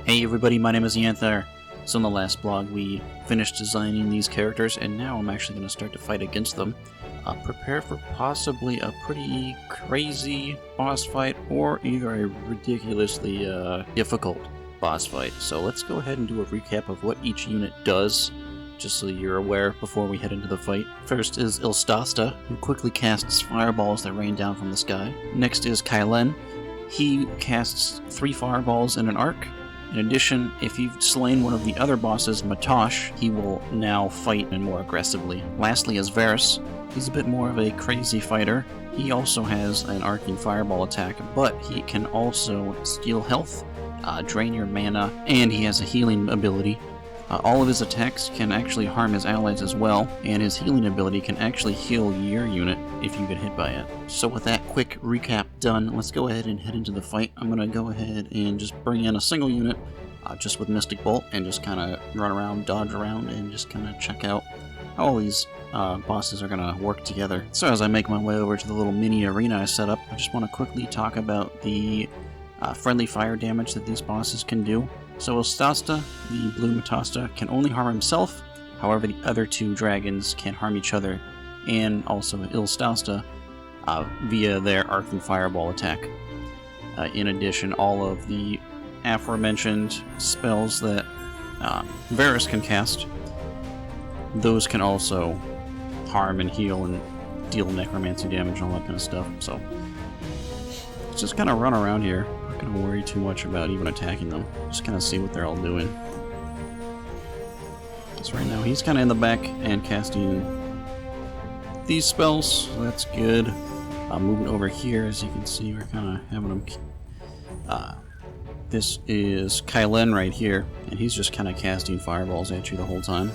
Hey everybody, my name is Yyanthire. So in the last blog we finished designing these characters and now I'm actually going to start to fight against them. Prepare for possibly a pretty crazy boss fight or either a ridiculously difficult boss fight. So let's go ahead and do a recap of what each unit does, just so you're aware before we head into the fight. First is Yyanthire, who quickly casts fireballs that rain down from the sky. Next is Kylen. He casts 3 fireballs in an arc. In addition, if you've slain one of the other bosses, Matosh, he will now fight and more aggressively. Lastly is Varus. He's a bit more of a crazy fighter. He also has an arcing fireball attack, but he can also steal health, drain your mana, and he has a healing ability. All of his attacks can actually harm his allies as well, and his healing ability can actually heal your unit if you get hit by it. So with that quick recap done, let's go ahead and head into the fight. I'm going to go ahead and just bring in a single unit, just with Mystic Bolt, and just kind of run around, dodge around, and just kind of check out how all these bosses are going to work together. So as I make my way over to the little mini arena I set up, I just want to quickly talk about the friendly fire damage that these bosses can do. So Yyanthire, the blue Yyanthire, can only harm himself, however the other 2 dragons can harm each other, and also Yyanthire via their arc and fireball attack. In addition, all of the aforementioned spells that Varus can cast, those can also harm and heal and deal necromancy damage and all that kind of stuff. So let's just kind of run around here. Not going to worry too much about even attacking them. Just kind of see what they're all doing. Because right now he's kind of in the back and casting these spells, so that's good. Moving over here, as you can see, we're kind of having them. This is Kylen right here, and he's just kind of casting fireballs at you the whole time.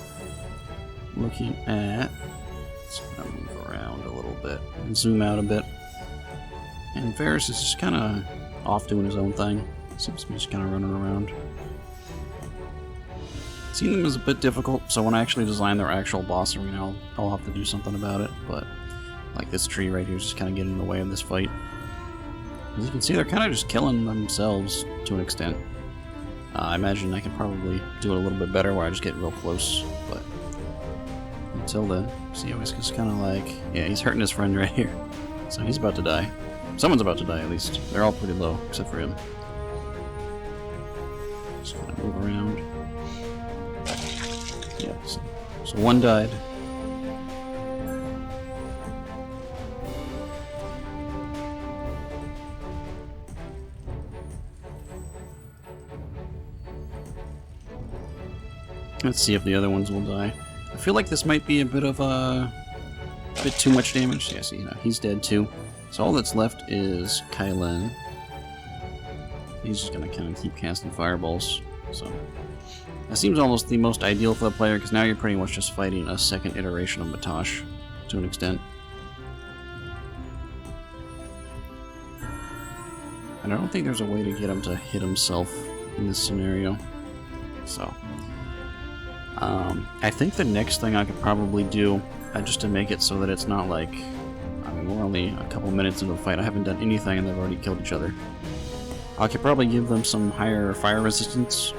Looking at... Let's kind of move around a little bit and zoom out a bit. And Varus is just kind of off doing his own thing. Seems to be just kind of running around. Seeing them is a bit difficult, so when I actually design their actual boss arena, I'll have to do something about it, but like this tree right here is just kind of getting in the way of this fight. As you can see, they're kind of just killing themselves to an extent. I imagine I could probably do it a little bit better where I just get real close, but until then, see how he's just kind of like, yeah, he's hurting his friend right here. So he's about to die. Someone's about to die, at least. They're all pretty low, except for him. Just kind of move around. Yeah, so one died. Let's see if the other ones will die. I feel like this might be a bit of a bit too much damage. Yeah, see, he's dead too. So all that's left is Kylen. He's just going to kind of keep casting fireballs. So that seems almost the most ideal for the player, because now you're pretty much just fighting a second iteration of Matosh to an extent. And I don't think there's a way to get him to hit himself in this scenario. So I think the next thing I could probably do, just to make it so that it's not like... we're only a couple minutes into the fight. I haven't done anything and they've already killed each other. I could probably give them some higher fire resistance,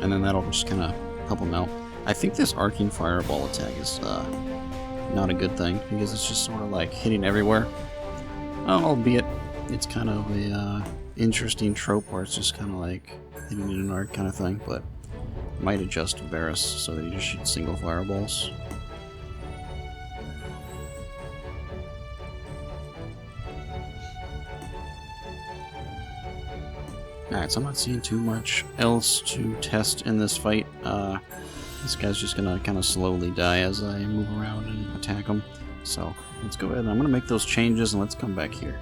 and then that'll just kind of help them out. I think this arcing fireball attack is not a good thing, because it's just sort of like hitting everywhere. Albeit, it's kind of a interesting trope where it's just kind of like hitting in an arc kind of thing, but I might adjust Varus so that he just shoots single fireballs. Alright, so I'm not seeing too much else to test in this fight. This guy's just gonna kind of slowly die as I move around and attack him. So, let's go ahead and I'm gonna make those changes and let's come back here.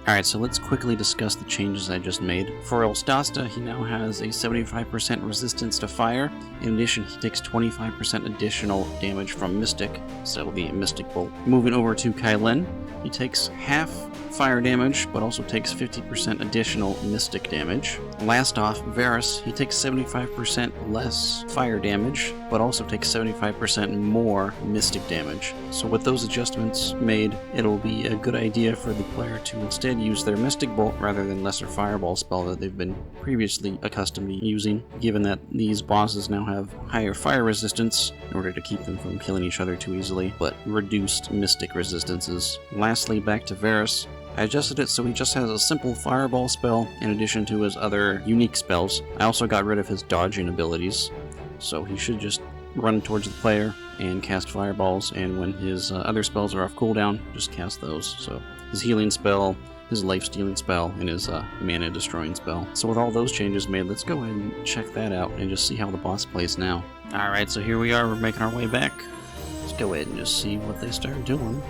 Alright, so let's quickly discuss the changes I just made. For Yyanthire, he now has a 75% resistance to fire. In addition, he takes 25% additional damage from Mystic, so the Mystic Bolt. Moving over to Kylen, he takes half fire damage, but also takes 50% additional mystic damage. Last off, Varus, he takes 75% less fire damage, but also takes 75% more mystic damage. So with those adjustments made, it'll be a good idea for the player to instead use their Mystic Bolt rather than Lesser Fireball spell that they've been previously accustomed to using, given that these bosses now have higher fire resistance in order to keep them from killing each other too easily, but reduced mystic resistances. Lastly, back to Varus. I adjusted it so he just has a simple fireball spell in addition to his other unique spells. I also got rid of his dodging abilities, so he should just run towards the player and cast fireballs, and when his other spells are off cooldown, just cast those. So his healing spell, his life-stealing spell, and his mana-destroying spell. So with all those changes made, let's go ahead and check that out and just see how the boss plays now. Alright, so here we are, we're making our way back. Let's go ahead and just see what they start doing.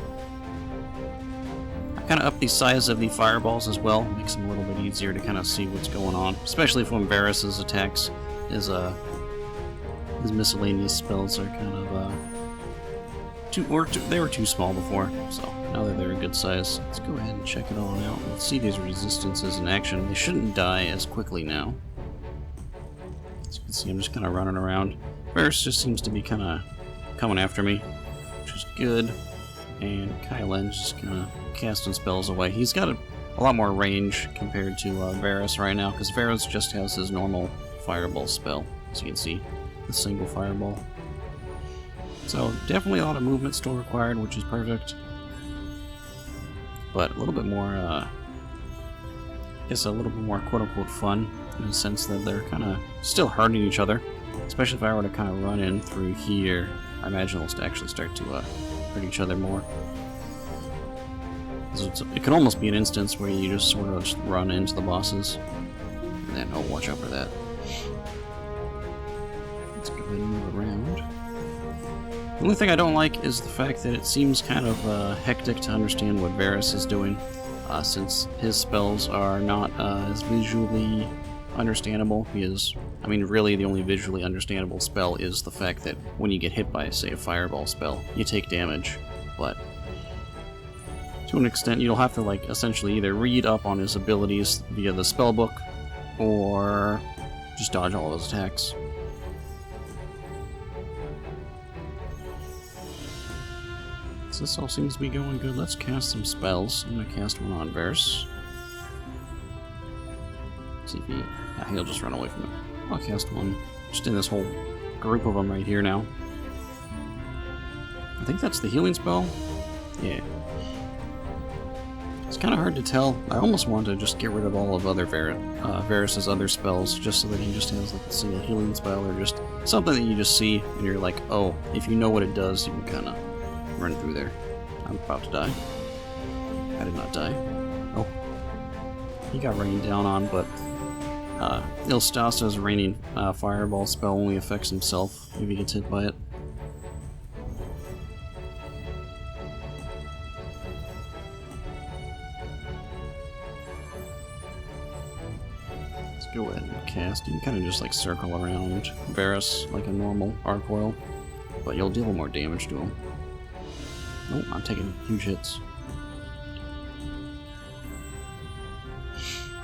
Kind of up the size of the fireballs as well, makes them a little bit easier to kind of see what's going on, especially if when Varus's attacks, his miscellaneous spells are kind of they were too small before, so now that they're a good size, let's go ahead and check it all out. Let's see these resistances in action. They shouldn't die as quickly now. As you can see, I'm just kind of running around. Varus just seems to be kind of coming after me, which is good. And Kylen's just kind of casting spells away. He's got a lot more range compared to Varus right now, because Varus just has his normal fireball spell, as you can see, the single fireball. So definitely a lot of movement still required, which is perfect. But a little bit more, I guess a little bit more quote-unquote fun, in the sense that they're kind of still hurting each other. Especially if I were to kind of run in through here, I imagine they'll actually start to hurt each other more. It could almost be an instance where you just sort of just run into the bosses, and then, oh, watch out for that. Let's go ahead and move around. The only thing I don't like is the fact that it seems kind of hectic to understand what Varus is doing, since his spells are not as visually understandable, because, I mean, really the only visually understandable spell is the fact that when you get hit by, say, a fireball spell, you take damage, but to an extent you'll have to, like, essentially either read up on his abilities via the spellbook, or just dodge all of his attacks. So this all seems to be going good. Let's cast some spells. I'm going to cast one on Varus. See if he'll just run away from it. I'll cast one just in this whole group of them right here now. I think that's the healing spell. Yeah. It's kind of hard to tell. I almost want to just get rid of all of other Varus's other spells, just so that he just has like a single healing spell, or just something that you just see and you're like, oh, if you know what it does, you can kind of run through there. I'm about to die. I did not die. Oh. He got rained down on, but Yyanthir's raining fireball spell only affects himself if he gets hit by it. Let's go ahead and cast. You can kind of just like circle around Varus like a normal Arc-Oil, but you'll deal more damage to him. Oh, I'm taking huge hits.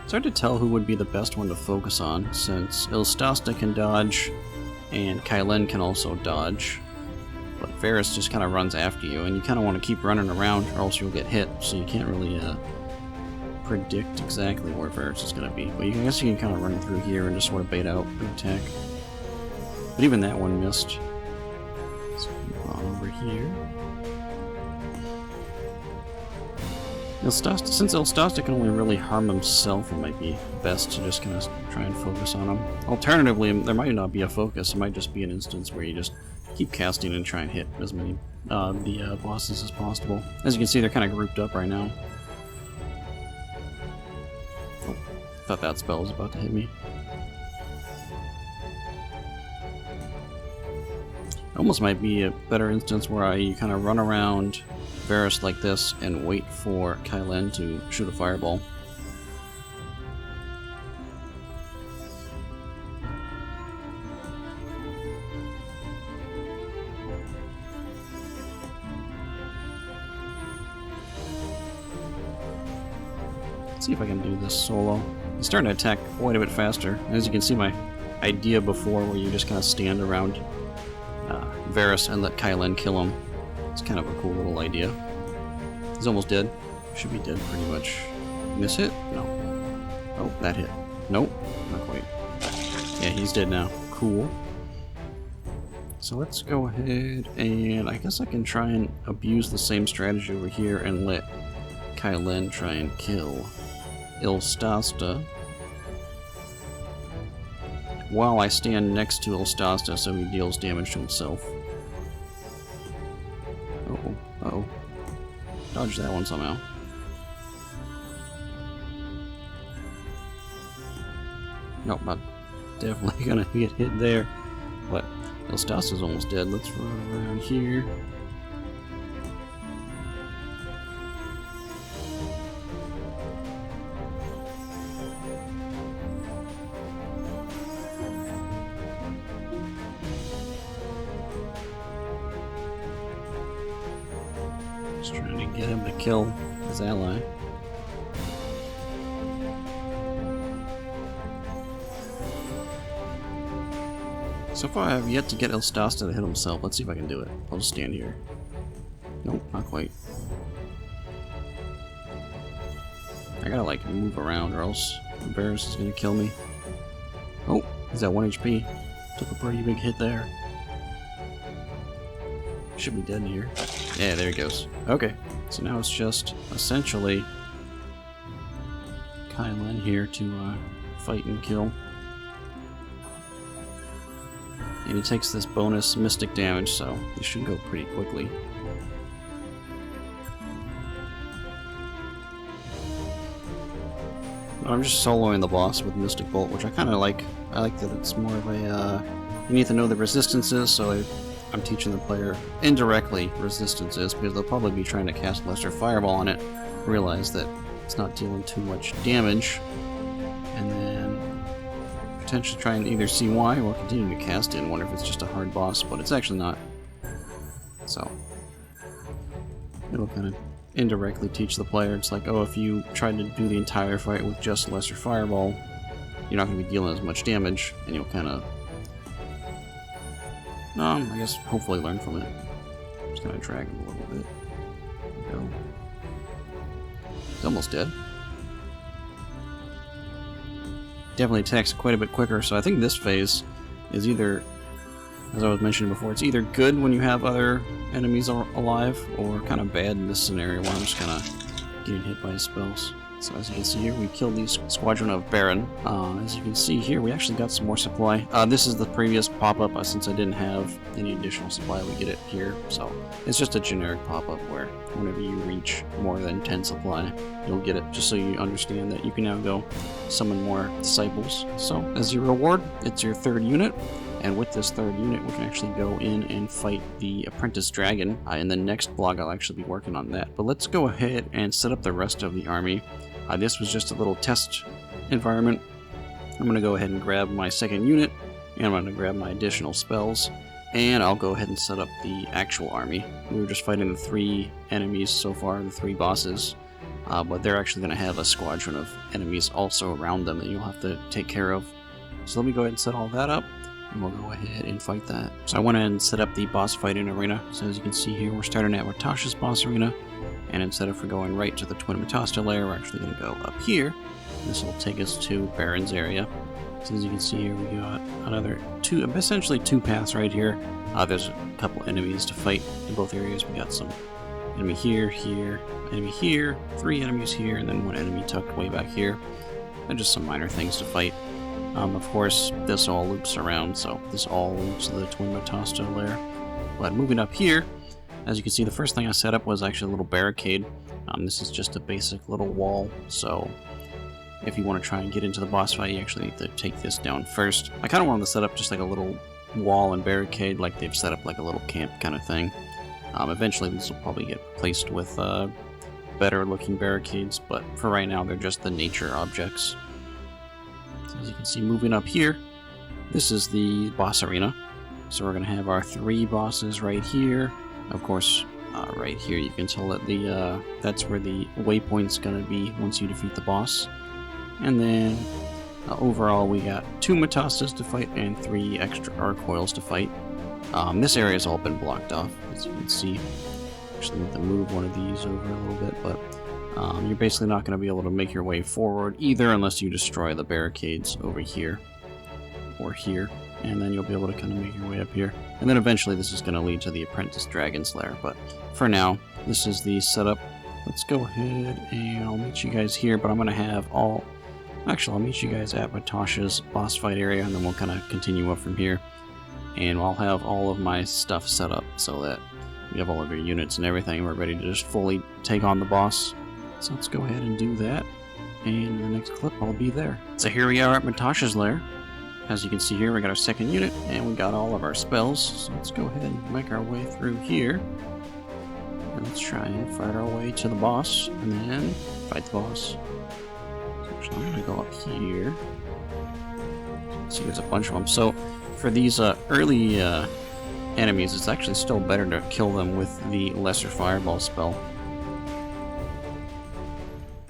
It's hard to tell who would be the best one to focus on, since Yyanthire can dodge, and Kylen can also dodge. But Varus just kind of runs after you, and you kind of want to keep running around, or else you'll get hit, so you can't really predict exactly where Varus is going to be. But I guess you can kind of run through here and just sort of bait out an attack. But even that one missed. Let's move on over here. Since Yyanthire can only really harm himself, it might be best to just kind of try and focus on him. Alternatively, there might not be a focus, it might just be an instance where you just keep casting and try and hit as many the bosses as possible. As you can see, they're kind of grouped up right now. Oh, I thought that spell was about to hit me. It almost might be a better instance where you kind of run around Varus like this and wait for Kylen to shoot a fireball. Let's see if I can do this solo. He's starting to attack quite a bit faster. As you can see, my idea before where you just kind of stand around Varus and let Kylen kill him. It's kind of a cool little idea. He's almost dead. Should be dead pretty much. Miss hit? No. Oh, that hit. Nope, not quite. Yeah, he's dead now. Cool. So let's go ahead and I guess I can try and abuse the same strategy over here and let Kylen try and kill Ilstasta while I stand next to Ilstasta so he deals damage to himself. Uh-oh, uh-oh. Dodge that one somehow. Nope, not definitely gonna get hit there. But Ilstasta's almost dead. Let's run around here. Just trying to get him to kill his ally. So far I have yet to get Ilstasta to hit himself. Let's see if I can do it. I'll just stand here. Nope, not quite. I gotta like move around or else Varus is gonna kill me. Oh, he's at 1 HP. Took a pretty big hit there. Should be dead here. Yeah, there he goes. Okay, so now it's just essentially Kylen here to fight and kill. And he takes this bonus mystic damage, so he should go pretty quickly. But I'm just soloing the boss with Mystic Bolt, which I kind of like. I like that it's more of a, you need to know the resistances, so I'm teaching the player indirectly resistances, because they'll probably be trying to cast Lesser Fireball on it, realize that it's not dealing too much damage, and then potentially try and either see why or continue to cast it and wonder if it's just a hard boss, but it's actually not. So it'll kind of indirectly teach the player. It's like, oh, if you tried to do the entire fight with just Lesser Fireball, you're not going to be dealing as much damage, and you'll kind of, I guess, hopefully learn from it. Just going to drag him a little bit. There we go. He's almost dead. Definitely attacks quite a bit quicker, so I think this phase is either, as I was mentioning before, it's either good when you have other enemies alive, or kind of bad in this scenario where I'm just kind of getting hit by his spells. So as you can see here, we killed the Squadron of Baron. As you can see here, we actually got some more supply. This is the previous pop-up. Since I didn't have any additional supply, we get it here. So it's just a generic pop-up where whenever you reach more than 10 supply, you'll get it, just so you understand that you can now go summon more disciples. So as your reward, it's your 3rd unit. And with this 3rd unit, we can actually go in and fight the Apprentice Dragon. In the next blog, I'll actually be working on that. But let's go ahead and set up the rest of the army. This was just a little test environment. I'm going to go ahead and grab my 2nd unit, and I'm going to grab my additional spells, and I'll go ahead and set up the actual army. We were just fighting the 3 enemies so far, the 3 bosses, but they're actually going to have a squadron of enemies also around them that you'll have to take care of. So let me go ahead and set all that up, and we'll go ahead and fight that. So I went ahead and set up the boss fighting arena. So as you can see here, we're starting at Ratasha's boss arena. And instead of going right to the Twin Matasta lair, we're actually going to go up here. This will take us to Baron's area. So as you can see here, we got another essentially two paths right here. There's a couple enemies to fight in both areas. We got some enemy here, enemy here, 3 enemies here, and then 1 enemy tucked way back here. And just some minor things to fight. Of course, this all loops around, so this all loops to the Twin Matasta lair. But moving up here, as you can see, the first thing I set up was actually a little barricade. This is just a basic little wall, so if you want to try and get into the boss fight, you actually need to take this down first. I kind of wanted to set up just like a little wall and barricade, like they've set up like a little camp kind of thing. Eventually these will probably get replaced with better looking barricades, but for right now they're just the nature objects. So as you can see, moving up here, this is the boss arena. So we're going to have our 3 bosses right here. Of course, Right here, you can tell that that's where the waypoint's gonna be once you defeat the boss. And then overall, we got 2 Metastas to fight and 3 extra Arcoils to fight. This area has all been blocked off, as you can see. Actually, need to move one of these over a little bit, but you're basically not going to be able to make your way forward either unless you destroy the barricades over here or here, and then you'll be able to kind of make your way up here. And then eventually this is going to lead to the Apprentice Dragon Slayer, but for now, this is the setup. Let's go ahead and I'll meet you guys here, but I'm going to have all... Actually, I'll meet you guys at Matosha's boss fight area, and then we'll kind of continue up from here. And I'll have all of my stuff set up so that we have all of your units and everything. We're ready to just fully take on the boss. So let's go ahead and do that. And in the next clip, I'll be there. So here we are at Matosha's lair. As you can see here, we got our second unit, and we got all of our spells. So let's go ahead and make our way through here. And let's try and fight our way to the boss, and then fight the boss. Actually, I'm going to go up here. See, there's a bunch of them. So, for these early enemies, it's actually still better to kill them with the Lesser Fireball spell.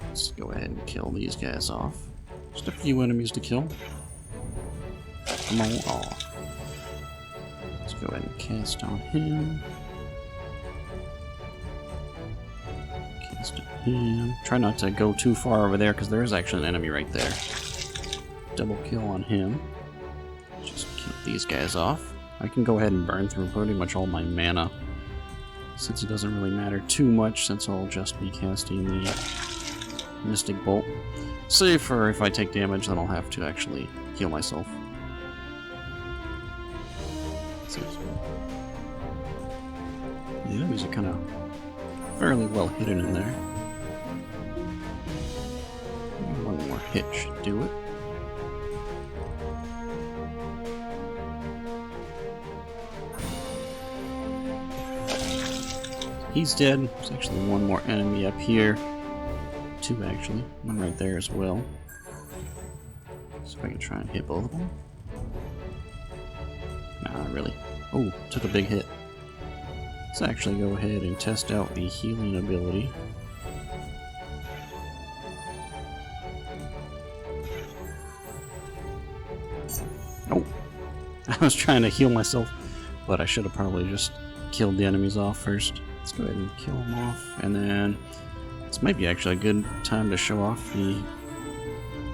Let's go ahead and kill these guys off. Just a few enemies to kill. Come on. Oh. Let's go ahead and cast on him. Try not to go too far over there because there is actually an enemy right there. Double kill on him. Just kill these guys off. I can go ahead and burn through pretty much all my mana, since it doesn't really matter too much, since I'll just be casting the Mystic Bolt. Save for if I take damage, then I'll have to actually heal myself. The enemies are kind of fairly well hidden in there. One more hit should do it. He's dead. There's actually one more enemy up here. 2 actually. One right there as well. So if I can try and hit both of them. Nah, not really. Oh, took a big hit. Let's actually go ahead and test out the healing ability. Oh, I was trying to heal myself, but I should have probably just killed the enemies off first. Let's go ahead and kill them off, and then this might be actually a good time to show off the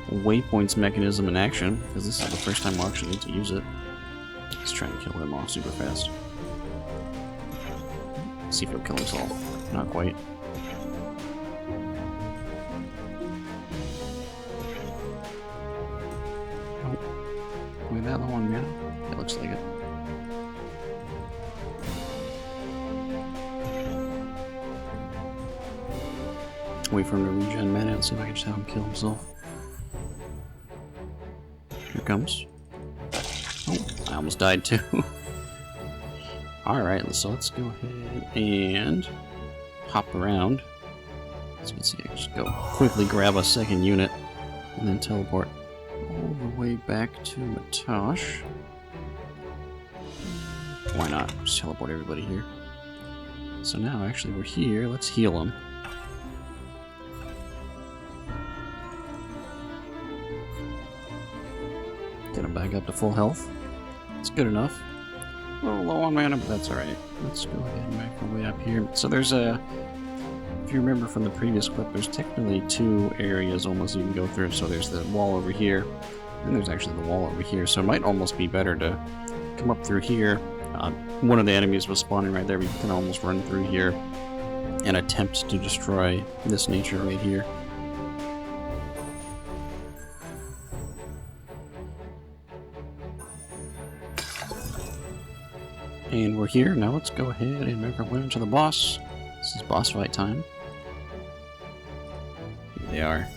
waypoints mechanism in action, because this is the first time we'll actually need to use it. Let's try and kill him off super fast. See if he'll kill himself. Not quite. Oh. Wait, that low on mana? It looks like it. Wait for him to regen mana and see if I can just have him kill himself. Here comes. Oh, I almost died too. Alright, so let's go ahead and hop around. As you can see, I can just go quickly grab a second unit and then teleport all the way back to Matosh. Why not? Just teleport everybody here. So now, actually, we're here. Let's heal them. Get them back up to full health. It's good enough. A little low on mana, but that's alright. Let's go ahead and make our way up here. So there's a... If you remember from the previous clip, there's technically 2 areas almost you can go through. So there's the wall over here, and there's actually the wall over here. So it might almost be better to come up through here. One of the enemies was spawning right there, but you can almost run through here and attempt to destroy this nature right here. And we're here. Now let's go ahead and make our way into the boss. This is boss fight time. Here they are.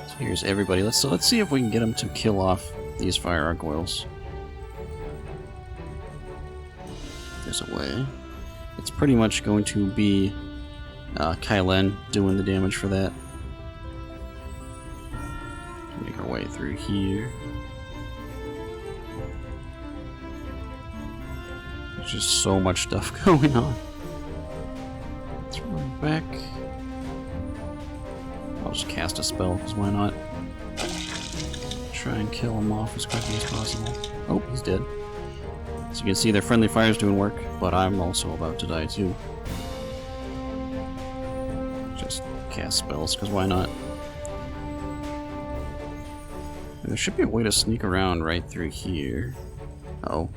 So here's everybody. Let's see if we can get them to kill off these fire gargoyles. There's a way. It's pretty much going to be Kylen doing the damage for that. Make our way through here. There's just so much stuff going on. Let's run back. I'll just cast a spell, because why not? Try and kill him off as quickly as possible. Oh, he's dead. So you can see their friendly fire's doing work, but I'm also about to die too. Just cast spells, because why not? And there should be a way to sneak around right through here. Uh-oh.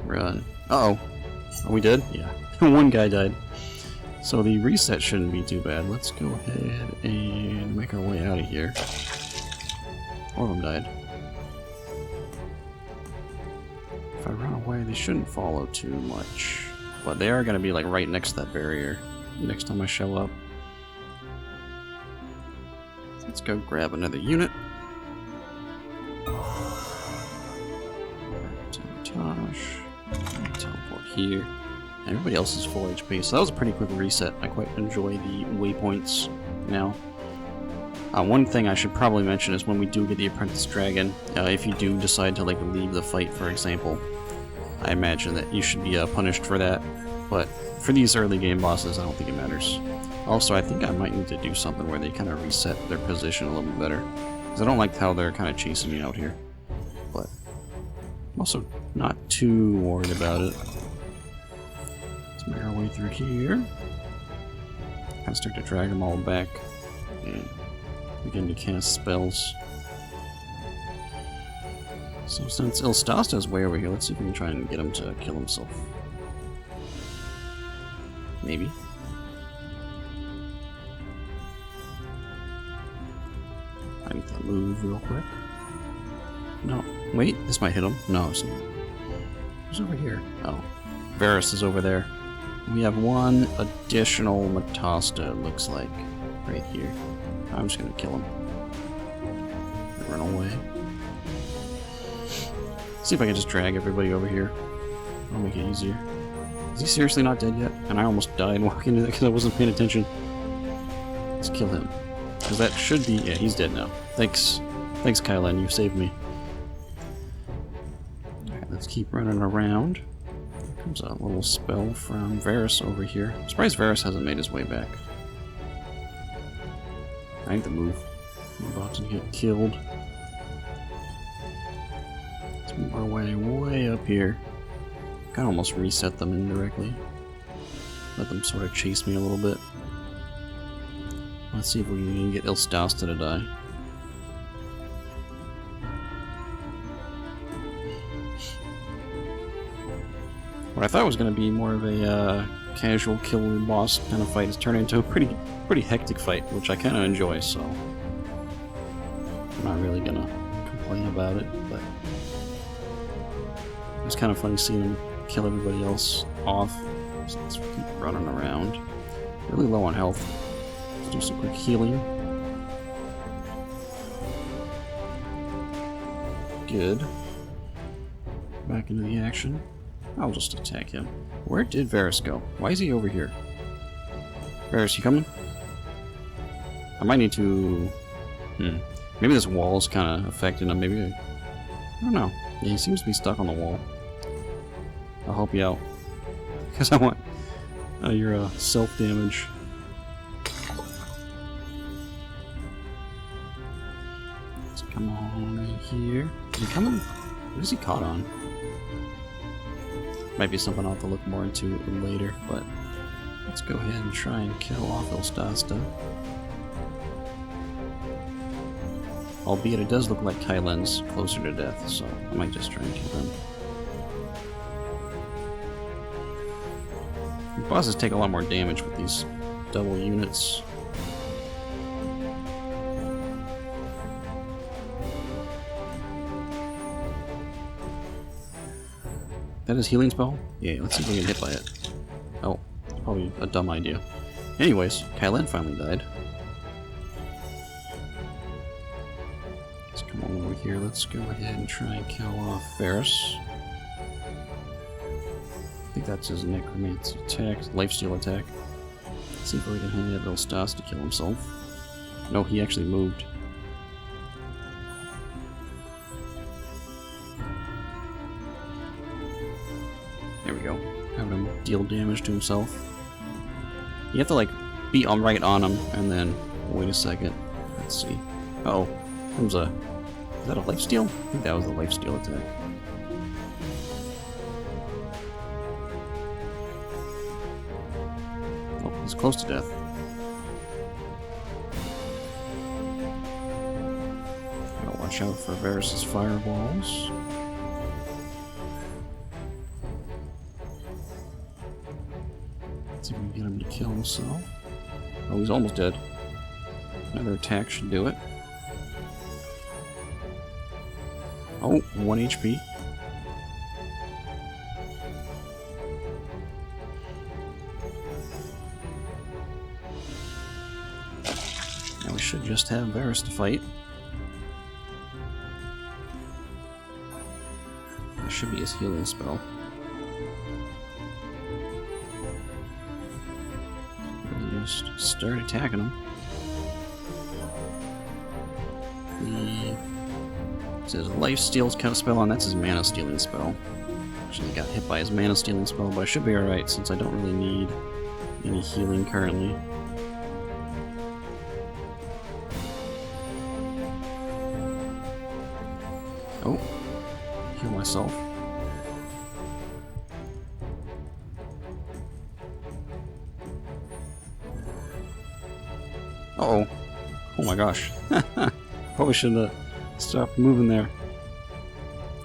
Run. Uh-oh. Are we dead? Yeah. One guy died. So the reset shouldn't be too bad. Let's go ahead and make our way out of here. All of them died. If I run away, they shouldn't follow too much. But they are going to be like right next to that barrier next time I show up. Let's go grab another unit. Teleport here. Everybody else is full HP, so that was a pretty quick reset. I quite enjoy the waypoints now. One thing I should probably mention is when we do get the Apprentice Dragon, if you do decide to like leave the fight, for example, I imagine that you should be punished for that. But for these early game bosses, I don't think it matters. Also, I think I might need to do something where they kind of reset their position a little bit better, because I don't like how they're kind of chasing me out here. But I'm also not too worried about it. Let's make our way through here. Kind of start to drag them all back and begin to cast spells. So since Ilstasta is way over here, let's see if we can try and get him to kill himself. Maybe. I need to move real quick. No. Wait, this might hit him. No, it's not. Who's over here? Oh. Varus is over there. We have one additional Matasta, it looks like, right here. I'm just gonna kill him. Run away. See if I can just drag everybody over here. That'll make it easier. Is he seriously not dead yet? And I almost died walking into that because I wasn't paying attention. Let's kill him. Because that should be... Yeah, he's dead now. Thanks. Thanks, Kylan. You saved me. Alright, let's keep running around. Here comes a little spell from Varus over here. I'm surprised Varus hasn't made his way back. I need to move. I'm about to get killed. Let's move our way up here. Kind of almost reset them indirectly. Let them sort of chase me a little bit. Let's see if we can get Ilstasta to die. What I thought was going to be more of a casual killer boss kind of fight has turned into a pretty hectic fight, which I kind of enjoy, so I'm not really going to complain about it, but it was kind of funny seeing him kill everybody else off. So let's keep running around. Really low on health. Let's do some quick healing. Good. Back into the action. I'll just attack him. Where did Varus go? Why is he over here? Varus, you coming? I might need to... Maybe this wall's kind of affecting him. Maybe I don't know. Yeah, he seems to be stuck on the wall. I'll help you out. Because I want your self-damage. Let's come on in here. Is he coming? What is he caught on? Might be something I'll have to look more into later, but let's go ahead and try and kill off Ilstasta. Albeit it does look like Kylan's closer to death, so I might just try and kill him. The bosses take a lot more damage with these double units. That is healing spell? Yeah, let's see if we can hit by it. Oh, it's probably a dumb idea. Anyways, Kylan finally died. Let's come on over here. Let's go ahead and try and kill off Varus. I think that's his necromancy attack, lifesteal attack. Let's see if we can have Ilstasta to kill himself. No, he actually moved. There we go. Having him deal damage to himself. You have to like be right on him, and then wait a second. Let's see. Uh oh, comes a. Is that a lifesteal? I think that was a lifesteal attack. Oh, he's close to death. Gotta watch out for Varus's fireballs. Let's see if we can get him to kill himself. Oh, he's almost dead. Another attack should do it. Oh, 1 HP. Now we should just have Varus to fight. That should be his healing spell. We'll just start attacking him. His life steals kind of spell on, that's his mana stealing spell. Actually got hit by his mana stealing spell, but I should be alright since I don't really need any healing currently. Oh, heal myself. Uh-oh. Oh my gosh. Probably should have stopped moving there.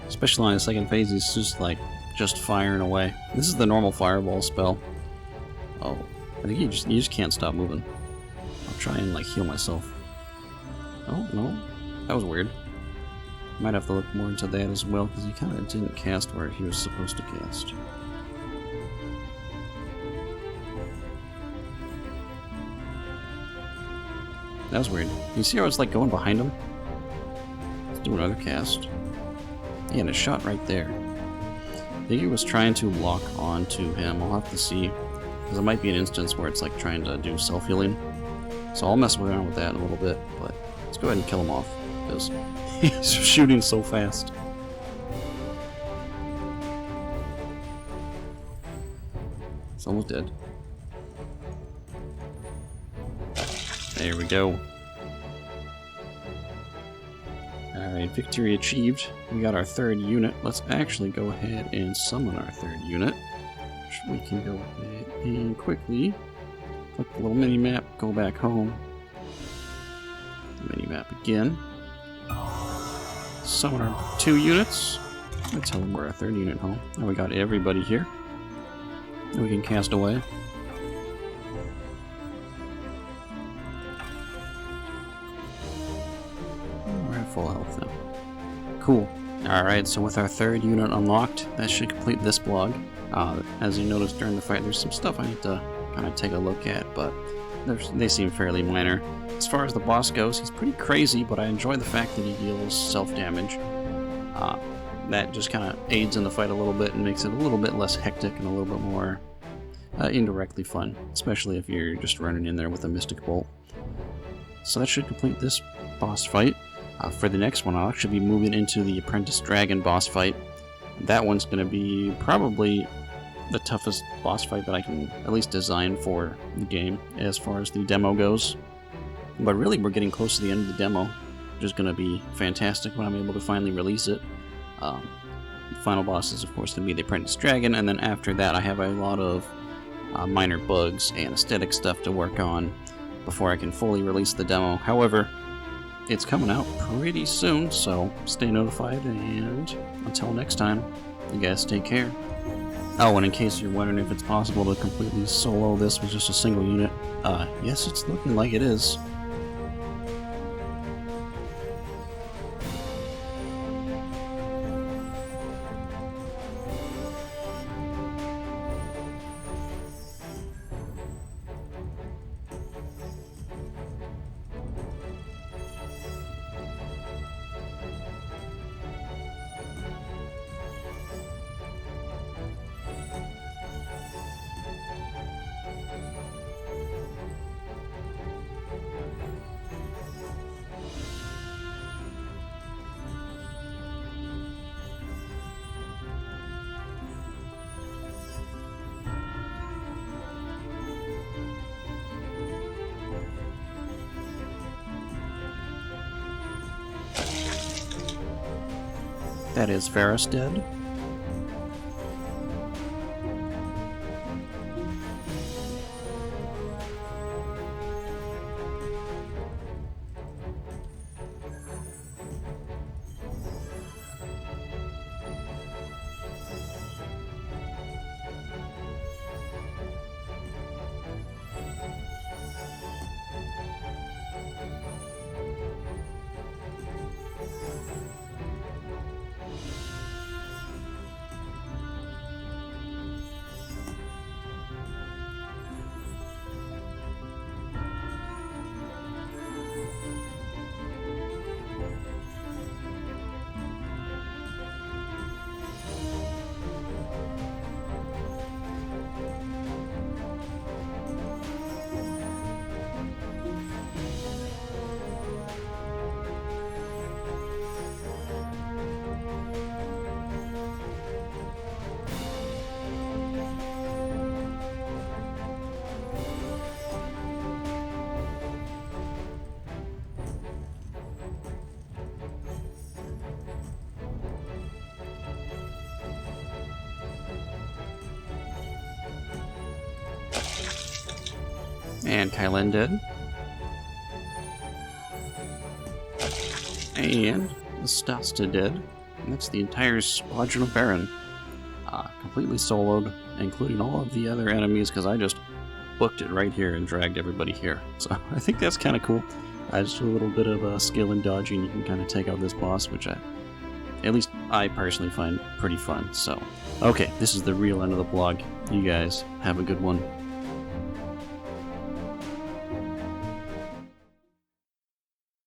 Especially on the second phase, he's just like, just firing away. This is the normal fireball spell. Oh, I think you just can't stop moving. I'll try and like heal myself. Oh, no. That was weird. Might have to look more into that as well, because he kind of didn't cast where he was supposed to cast. That was weird. You see how it's like going behind him? Let's do another cast. Yeah, and it shot right there. I think he was trying to lock onto him. I'll have to see. Because it might be an instance where it's like trying to do self-healing. So I'll mess around with that in a little bit, but let's go ahead and kill him off. Because he's shooting so fast. It's almost dead. There we go. Alright, victory achieved. We got our third unit. Let's actually go ahead and summon our third unit. Which we can go ahead and quickly click the little mini-map, go back home. Mini-map again. Summon our 2 units. Let's tell them we're our third unit home. Now we got everybody here. And we can cast away. Full health now. Cool. Alright, so with our third unit unlocked, that should complete this blog. As you noticed during the fight, there's some stuff I need to kind of take a look at, but they seem fairly minor. As far as the boss goes, he's pretty crazy, but I enjoy the fact that he deals self-damage. That just kind of aids in the fight a little bit and makes it a little bit less hectic and a little bit more indirectly fun, especially if you're just running in there with a Mystic Bolt. So that should complete this boss fight. For the next one, I'll actually be moving into the Apprentice Dragon boss fight. That one's going to be probably the toughest boss fight that I can at least design for the game as far as the demo goes. But really, we're getting close to the end of the demo, which is going to be fantastic when I'm able to finally release it. The final boss is, of course, going to be the Apprentice Dragon, and then after that I have a lot of minor bugs and aesthetic stuff to work on before I can fully release the demo. However, it's coming out pretty soon, so stay notified, and until next time, you guys take care. Oh, and in case you're wondering if it's possible to completely solo this with just a single unit, yes, it's looking like it is. That is Varus dead. And Kylan dead. And the Stasta dead. And that's the entire squadron of Baron. Completely soloed, including all of the other enemies, because I just booked it right here and dragged everybody here. So I think that's kind of cool. Just a little bit of skill and dodging, you can kind of take out this boss, which at least I personally find pretty fun. So, okay, this is the real end of the vlog. You guys have a good one.